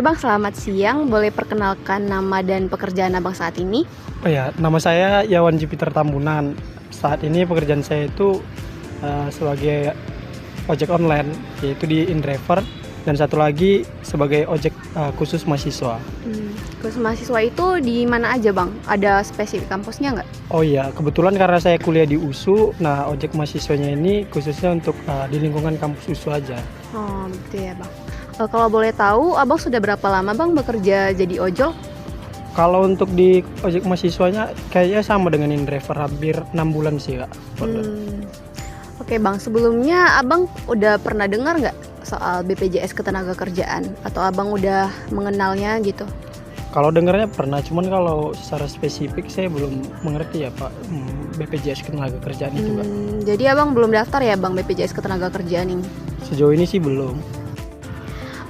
Bang, selamat siang. Boleh perkenalkan nama dan pekerjaan Abang saat ini? Oh ya, nama saya Yawan Jupiter Tambunan. Saat ini pekerjaan saya itu sebagai ojek online, yaitu di InDriver, dan satu lagi sebagai ojek khusus mahasiswa. Khusus mahasiswa itu di mana aja Bang? Ada spesifik kampusnya nggak? Oh iya, kebetulan karena saya kuliah di USU, nah ojek mahasiswanya ini khususnya untuk di lingkungan kampus USU aja. Oh gitu ya Bang. Kalau boleh tahu, Abang sudah berapa lama Bang bekerja jadi ojol? Kalau untuk di ojek mahasiswanya kayaknya sama dengan InDriver, hampir 6 bulan sih Kak. Oke Bang, sebelumnya Abang udah pernah dengar nggak soal BPJS Ketenagakerjaan? Atau Abang udah mengenalnya gitu? Kalau dengarnya pernah, cuman kalau secara spesifik saya belum mengerti ya Pak, BPJS Ketenagakerjaan itu Kak. Jadi Abang belum daftar ya Bang BPJS Ketenagakerjaan ini? Sejauh ini sih belum.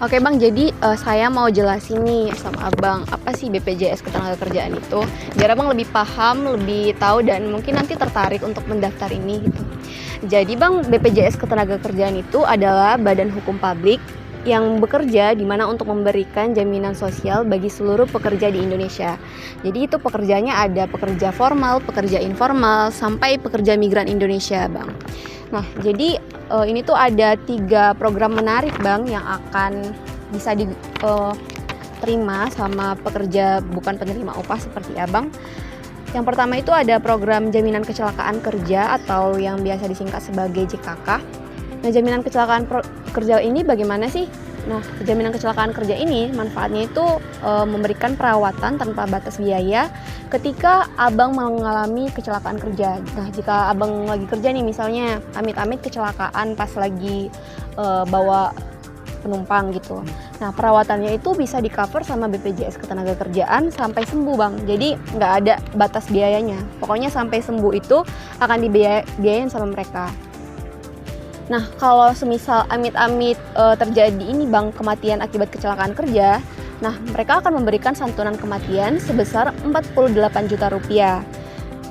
Oke Bang, jadi saya mau jelasin nih sama Abang apa sih BPJS Ketenagakerjaan itu, biar Abang lebih paham, lebih tahu, dan mungkin nanti tertarik untuk mendaftar ini gitu. Jadi Bang, BPJS Ketenagakerjaan itu adalah badan hukum publik yang bekerja di mana untuk memberikan jaminan sosial bagi seluruh pekerja di Indonesia. Jadi itu pekerjanya ada pekerja formal, pekerja informal, sampai pekerja migran Indonesia Bang. Nah, jadi ini tuh ada 3 program menarik Bang yang akan bisa diterima sama pekerja bukan penerima upah seperti Abang. Yang pertama itu ada program jaminan kecelakaan kerja atau yang biasa disingkat sebagai JKK. Nah, jaminan kecelakaan kerja ini bagaimana sih? Nah, jaminan kecelakaan kerja ini manfaatnya itu memberikan perawatan tanpa batas biaya ketika Abang mengalami kecelakaan kerja. Nah, jika Abang lagi kerja nih, misalnya amit-amit kecelakaan pas lagi bawa penumpang gitu. Nah, perawatannya itu bisa di-cover sama BPJS Ketenagakerjaan sampai sembuh Bang. Jadi nggak ada batas biayanya. Pokoknya sampai sembuh itu akan dibiayain sama mereka. Nah, kalau semisal amit-amit terjadi ini Bang, kematian akibat kecelakaan kerja, nah mereka akan memberikan santunan kematian sebesar 48 juta rupiah.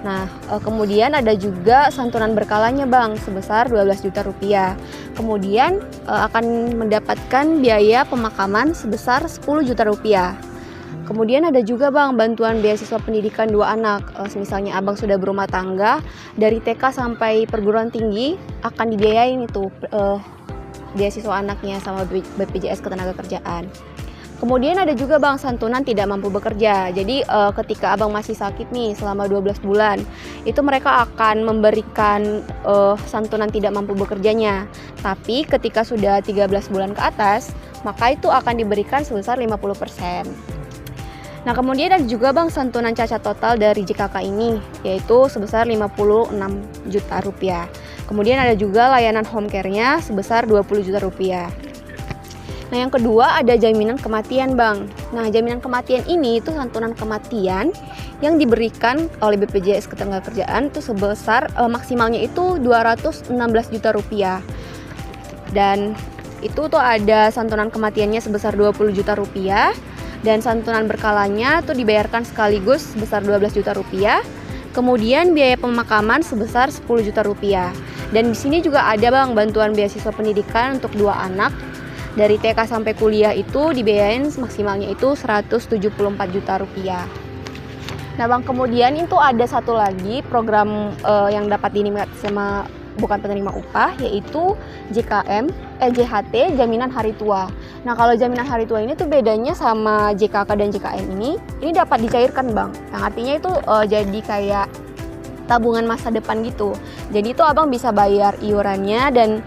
Nah, kemudian ada juga santunan berkalanya Bang, sebesar 12 juta rupiah. Kemudian akan mendapatkan biaya pemakaman sebesar 10 juta rupiah. Kemudian ada juga Bang bantuan beasiswa pendidikan 2 anak. Misalnya Abang sudah berumah tangga, dari TK sampai perguruan tinggi akan dibiayain itu beasiswa anaknya sama BPJS Ketenagakerjaan. Kemudian ada juga Bang santunan tidak mampu bekerja. Jadi ketika Abang masih sakit nih selama 12 bulan, itu mereka akan memberikan santunan tidak mampu bekerjanya. Tapi ketika sudah 13 bulan ke atas, maka itu akan diberikan sebesar 50%. Nah, kemudian ada juga Bang santunan cacat total dari JKK ini, yaitu sebesar 56 juta rupiah. Kemudian ada juga layanan home care-nya sebesar 20 juta rupiah. Nah, yang kedua ada jaminan kematian Bang. Nah, jaminan kematian ini itu santunan kematian yang diberikan oleh BPJS Ketenagakerjaan itu sebesar maksimalnya itu 216 juta rupiah. Dan itu tuh ada santunan kematiannya sebesar 20 juta rupiah. Dan santunan berkalanya tuh dibayarkan sekaligus sebesar 12 juta rupiah. Kemudian biaya pemakaman sebesar 10 juta rupiah. Dan di sini juga ada Bang bantuan beasiswa pendidikan untuk 2 anak. Dari TK sampai kuliah itu dibiayain maksimalnya itu 174 juta rupiah. Nah Bang, kemudian itu ada satu lagi program yang dapat dinikmati sama bukan penerima upah, yaitu JHT, Jaminan Hari Tua. Nah, kalau jaminan hari tua ini tuh bedanya sama JKK dan JKM ini dapat dicairkan Bang. Yang artinya itu jadi kayak tabungan masa depan gitu. Jadi itu Abang bisa bayar iurannya, dan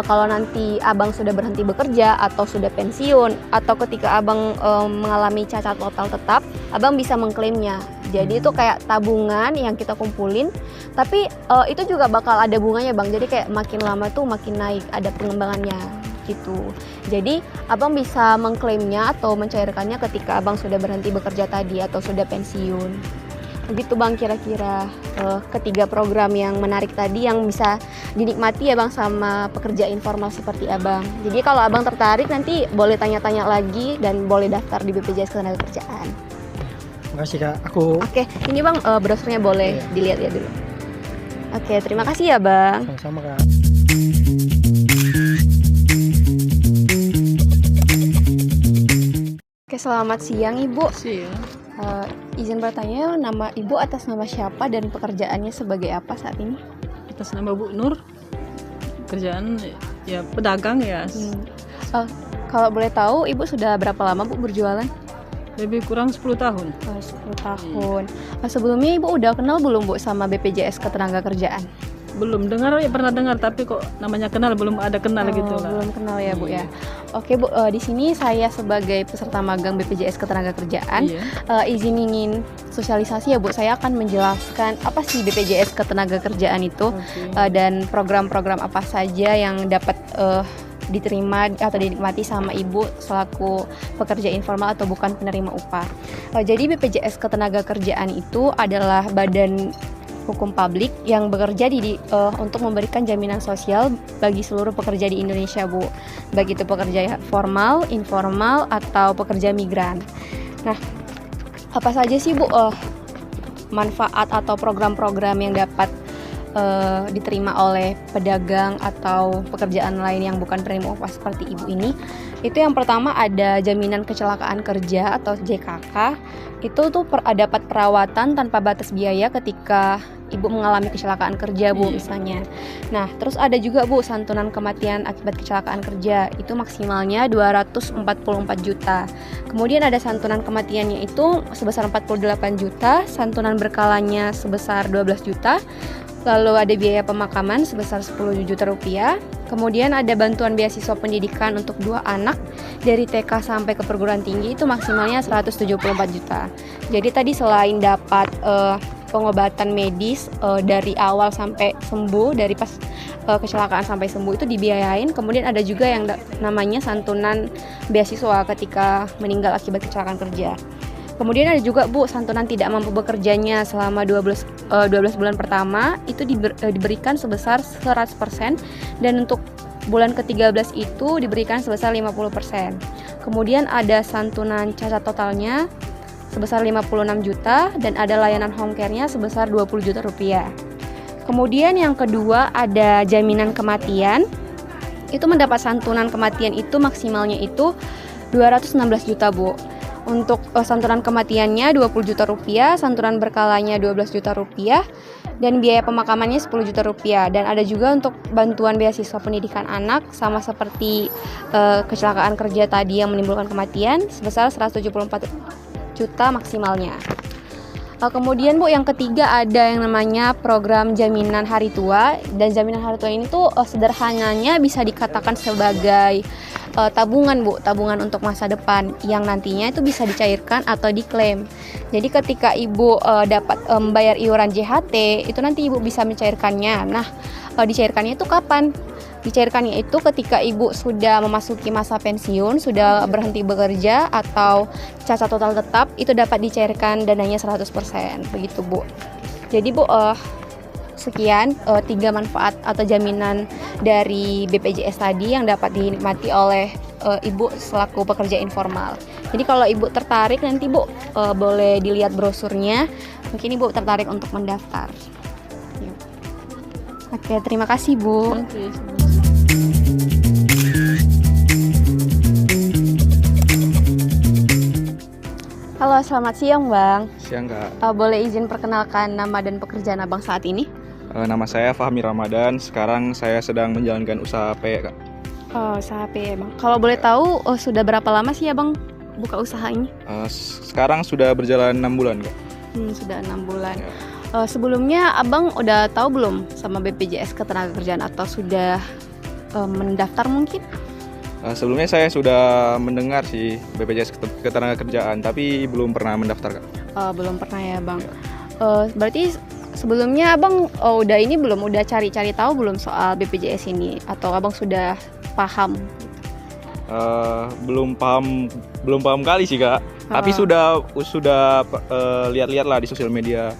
kalau nanti Abang sudah berhenti bekerja atau sudah pensiun atau ketika Abang mengalami cacat total tetap, Abang bisa mengklaimnya. Jadi itu kayak tabungan yang kita kumpulin, tapi itu juga bakal ada bunganya Bang. Jadi kayak makin lama tuh makin naik, ada pengembangannya gitu. Jadi Abang bisa mengklaimnya atau mencairkannya ketika Abang sudah berhenti bekerja tadi atau sudah pensiun. Begitu Bang kira-kira ketiga program yang menarik tadi yang bisa dinikmati ya Bang sama pekerja informal seperti Abang. Jadi kalau Abang tertarik nanti boleh tanya-tanya lagi dan boleh daftar di BPJS Ketenagakerjaan. Makasih Kak, Oke, ini Bang brosurnya boleh dilihat ya dulu. Oke, terima kasih ya Bang. Sama-sama Kak. Oke, selamat siang Ibu. Sih ya. Izin bertanya, nama Ibu atas nama siapa dan pekerjaannya sebagai apa saat ini? Atas nama Bu Nur. Kerjaan ya pedagang ya. Kalau boleh tahu, Ibu sudah berapa lama Bu berjualan? Lebih kurang 10 tahun. 10 tahun. Sebelumnya Ibu udah kenal belum Bu sama BPJS Ketenagakerjaan? Belum dengar ya, pernah dengar tapi kok namanya kenal belum ada kenal gitu lah. Belum kenal ya Bu ya. Oke Bu, di sini saya sebagai peserta magang BPJS Ketenagakerjaan izin ingin sosialisasi ya Bu. Saya akan menjelaskan apa sih BPJS Ketenagakerjaan itu dan program-program apa saja yang dapat diterima atau dinikmati sama Ibu selaku pekerja informal atau bukan penerima upah. Jadi BPJS Ketenagakerjaan itu adalah badan hukum publik yang bekerja untuk memberikan jaminan sosial bagi seluruh pekerja di Indonesia Bu, baik itu pekerja formal, informal, atau pekerja migran. Nah, apa saja sih Bu manfaat atau program-program yang dapat diterima oleh pedagang atau pekerjaan lain yang bukan penerima upah seperti Ibu ini? Itu yang pertama ada jaminan kecelakaan kerja atau JKK. Itu tuh dapat perawatan tanpa batas biaya ketika Ibu mengalami kecelakaan kerja Bu misalnya. Nah, terus ada juga Bu santunan kematian akibat kecelakaan kerja. Itu maksimalnya 244 juta. Kemudian ada santunan kematiannya itu sebesar 48 juta, santunan berkalanya sebesar 12 juta. Lalu ada biaya pemakaman sebesar 10 juta rupiah. Kemudian ada bantuan beasiswa pendidikan untuk 2 anak dari TK sampai ke perguruan tinggi itu maksimalnya 174 juta. Jadi tadi selain dapat pengobatan medis dari awal sampai sembuh, dari pas kecelakaan sampai sembuh itu dibiayain. Kemudian ada juga yang namanya santunan beasiswa ketika meninggal akibat kecelakaan kerja. Kemudian ada juga Bu santunan tidak mampu bekerjanya selama 12 bulan pertama itu diberikan sebesar 100% dan untuk bulan ke-13 itu diberikan sebesar 50%. Kemudian ada santunan cacat totalnya sebesar 56 juta dan ada layanan home care-nya sebesar 20 juta rupiah. Kemudian yang kedua ada jaminan kematian. Itu mendapat santunan kematian itu maksimalnya itu 216 juta Bu. Untuk santunan kematiannya 20 juta rupiah, santunan berkalanya 12 juta rupiah, dan biaya pemakamannya 10 juta rupiah. Dan ada juga untuk bantuan beasiswa pendidikan anak sama seperti kecelakaan kerja tadi yang menimbulkan kematian sebesar 174 juta maksimalnya. Kemudian Bu yang ketiga ada yang namanya program jaminan hari tua. Dan jaminan hari tua ini tuh sederhananya bisa dikatakan sebagai tabungan Bu, tabungan untuk masa depan yang nantinya itu bisa dicairkan atau diklaim. Jadi ketika Ibu dapat membayar iuran JHT, itu nanti Ibu bisa mencairkannya. Nah, dicairkannya itu kapan? Dicairkannya itu ketika Ibu sudah memasuki masa pensiun, sudah berhenti bekerja atau cacat total tetap, itu dapat dicairkan dananya 100%. Begitu Bu. Jadi Bu, sekian 3 manfaat atau jaminan dari BPJS tadi yang dapat dinikmati oleh Ibu selaku pekerja informal. Jadi kalau Ibu tertarik nanti Bu boleh dilihat brosurnya. Mungkin Ibu tertarik untuk mendaftar. Oke, terima kasih Bu. Halo, selamat siang Bang. Siang Kak. Boleh izin perkenalkan nama dan pekerjaan Abang saat ini? Nama saya Fahmi Ramadan. Sekarang saya sedang menjalankan usaha PE Kak. Oh, usaha PE Bang. Kalau boleh tahu sudah berapa lama sih Abang buka usaha ini? Sekarang sudah berjalan 6 bulan Kak. Sudah 6 bulan. Ya. Sebelumnya Abang udah tahu belum sama BPJS Ketenagakerjaan atau sudah mendaftar mungkin? Sebelumnya saya sudah mendengar sih BPJS Ketenagakerjaan, tapi belum pernah mendaftar Kak. Belum pernah ya Bang. Berarti sebelumnya Abang udah cari-cari tahu belum soal BPJS ini atau Abang sudah paham? Belum paham kali sih Kak. Tapi sudah lihat-lihat lah di sosial media.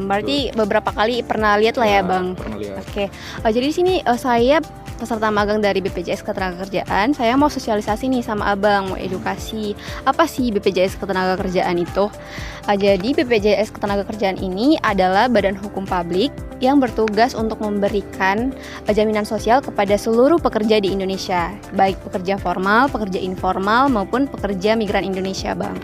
Berarti beberapa kali pernah lihat lah ya Bang. Pernah lihat. Oke. Jadi di sini saya peserta magang dari BPJS Ketenagakerjaan, saya mau sosialisasi nih sama abang, mau edukasi apa sih BPJS Ketenagakerjaan itu. Jadi BPJS Ketenagakerjaan ini adalah badan hukum publik yang bertugas untuk memberikan jaminan sosial kepada seluruh pekerja di Indonesia, baik pekerja formal, pekerja informal maupun pekerja migran Indonesia, Bang.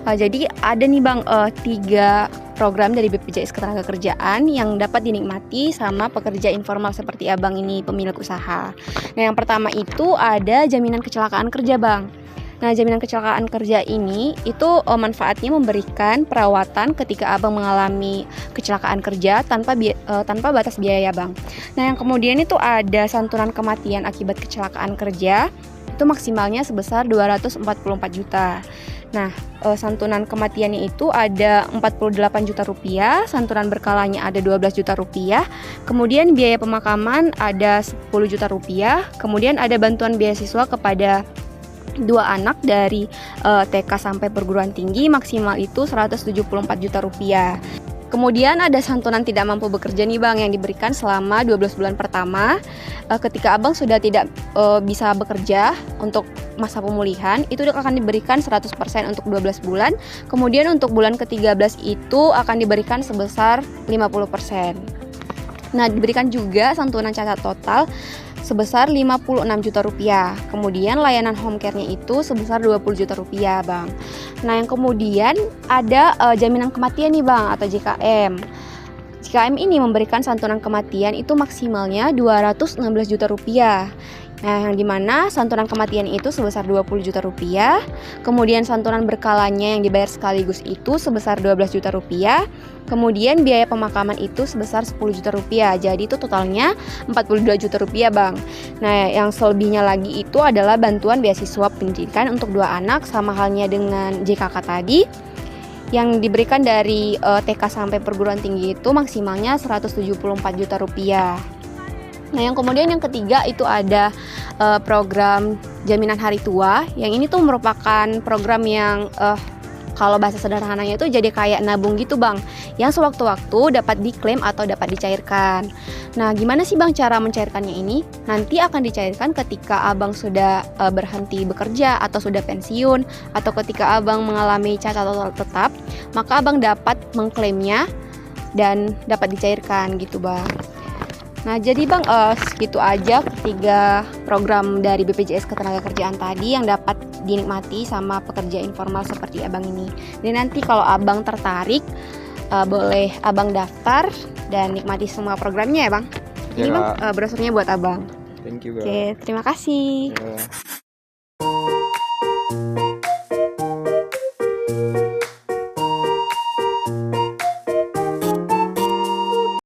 Jadi ada nih Bang 3 program dari BPJS Ketenagakerjaan yang dapat dinikmati sama pekerja informal seperti abang ini, pemilik usaha. Nah, yang pertama itu ada jaminan kecelakaan kerja, Bang. Nah, jaminan kecelakaan kerja ini itu manfaatnya memberikan perawatan ketika abang mengalami kecelakaan kerja tanpa batas biaya, Bang. Nah, yang kemudian itu ada santunan kematian akibat kecelakaan kerja, itu maksimalnya sebesar 244 juta. Nah, santunan kematiannya itu ada 48 juta rupiah, santunan berkalanya ada 12 juta rupiah, kemudian biaya pemakaman ada 10 juta rupiah, kemudian ada bantuan beasiswa kepada 2 anak dari TK sampai perguruan tinggi maksimal itu 174 juta rupiah. Kemudian ada santunan tidak mampu bekerja nih Bang yang diberikan selama 12 bulan pertama ketika abang sudah tidak bisa bekerja untuk masa pemulihan, itu akan diberikan 100% untuk 12 bulan. Kemudian untuk bulan ke-13 itu akan diberikan sebesar 50%. Nah, diberikan juga santunan cacat total sebesar 56 juta rupiah. Kemudian layanan home care-nya itu sebesar 20 juta rupiah, Bang. Nah, yang kemudian ada jaminan kematian nih, Bang, atau JKM. JKM ini memberikan santunan kematian itu maksimalnya 216 juta rupiah. Nah, yang dimana santunan kematian itu sebesar 20 juta rupiah. Kemudian santunan berkalanya yang dibayar sekaligus itu sebesar 12 juta rupiah. Kemudian biaya pemakaman itu sebesar 10 juta rupiah. Jadi itu totalnya 42 juta rupiah, Bang. Nah, yang selebihnya lagi itu adalah bantuan beasiswa pendidikan untuk 2 anak, sama halnya dengan JKK tadi, yang diberikan dari TK sampai perguruan tinggi itu maksimalnya 174 juta rupiah. Nah, yang kemudian yang ketiga itu ada program jaminan hari tua. Yang ini tuh merupakan program yang kalau bahasa sederhananya itu jadi kayak nabung gitu, Bang, yang sewaktu-waktu dapat diklaim atau dapat dicairkan. Nah, gimana sih Bang cara mencairkannya ini? Nanti akan dicairkan ketika abang sudah berhenti bekerja atau sudah pensiun, atau ketika abang mengalami cacat total tetap, maka abang dapat mengklaimnya dan dapat dicairkan gitu, Bang. Nah, jadi Bang, segitu aja 3 program dari BPJS Ketenagakerjaan tadi yang dapat dinikmati sama pekerja informal seperti abang ini. Dan nanti kalau abang tertarik, boleh abang daftar dan nikmati semua programnya ya, Bang. Ini Ya, Bang, brosurnya buat abang. Thank you, Kak. Oke, terima kasih. Ya.